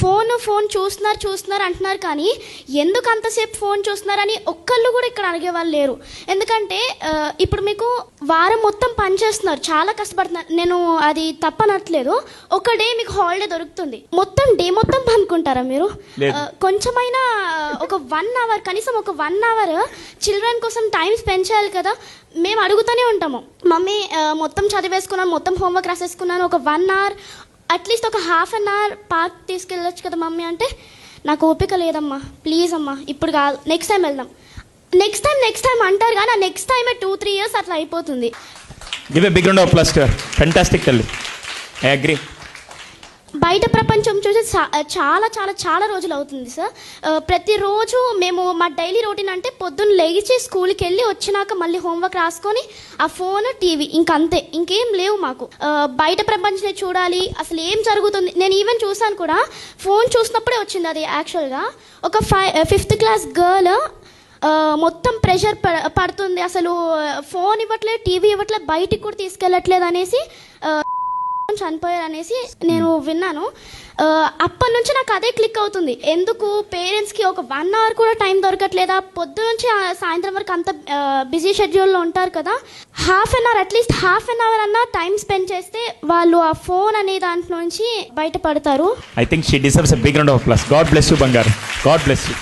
Phone చూస్తున్నారు అంటున్నారు, కానీ ఎందుకు అంతసేపు ఫోన్ చూస్తున్నారని ఒక్కళ్ళు కూడా ఇక్కడ అడిగేవాళ్ళు లేరు. ఎందుకంటే ఇప్పుడు మీకు వారం మొత్తం పనిచేస్తున్నారు, చాలా కష్టపడుతున్నారు, నేను అది తప్పనట్లేదు. ఒక డే మీకు హాలిడే దొరుకుతుంది, డే మొత్తం పనుకుంటారా మీరు? కొంచెమైనా ఒక 1 అవర్, కనీసం ఒక 1 అవర్ చిల్డ్రన్ కోసం టైం స్పెండ్ చేయాలి కదా. మేము అడుగుతూనే ఉంటాము, మమ్మీ మొత్తం చదివేసుకున్నాను, మొత్తం హోంవర్క్ రాసేసుకున్నాను, ఒక 1 అవర్ అట్లీస్ట్ ఒక ½ అన్ అవర్ పార్క్ తీసుకెళ్ళొచ్చు కదా మమ్మీ అంటే, నాకు ఓపిక లేదమ్మా, ప్లీజ్ అమ్మా ఇప్పుడు కాదు, నెక్స్ట్ టైం వెళ్దాం, నెక్స్ట్ టైం అంటారు, కానీ ఆ నెక్స్ట్ టైమే 2-3 years అట్లా అయిపోతుంది. Give a big round of applause to her. Fantastic తల్లి, ఐ అగ్రీ. బయట ప్రపంచం చూసి చాలా చాలా చాలా రోజులు అవుతుంది సార్. ప్రతిరోజు మేము మా డైలీ రొటీన్ అంటే పొద్దున్న లేచి స్కూల్కి వెళ్ళి వచ్చినాక మళ్ళీ హోంవర్క్ రాసుకొని ఆ ఫోన్, టీవీ, ఇంకంతే, ఇంకేం లేవు మాకు. బయట ప్రపంచం చూడాలి, అసలు ఏం జరుగుతుంది. నేను ఈవెన్ చూసాను కూడా, ఫోన్ చూసినప్పుడే వచ్చింది అది. యాక్చువల్గా ఒక 5th class గర్ల్ మొత్తం ప్రెషర్ పడుతుంది, అసలు ఫోన్ ఇవ్వట్లేదు, టీవీ ఇవ్వట్లేదు, బయటికి కూడా తీసుకెళ్ళట్లేదు అనేసి చనిపోయారు అనేసి నేను విన్నాను. అప్పటి నుంచి నాకు అదే క్లిక్ అవుతుంది, ఎందుకు పేరెంట్స్కి ఒక 1 అవర్ కూడా టైం దొరకట్లేదా? పొద్దు నుంచి సాయంత్రం వరకు అంత బిజీ షెడ్యూల్లో ఉంటారు కదా, అట్లీస్ట్ ½ అన్ అవర్ అన్నా టైం స్పెండ్ చేస్తే వాళ్ళు ఆ ఫోన్ అనే దాంట్లో నుంచి బయటపడతారు. I think she deserves a big round of applause. God bless you బంగారు, గాడ్ బ్లెస్ యు.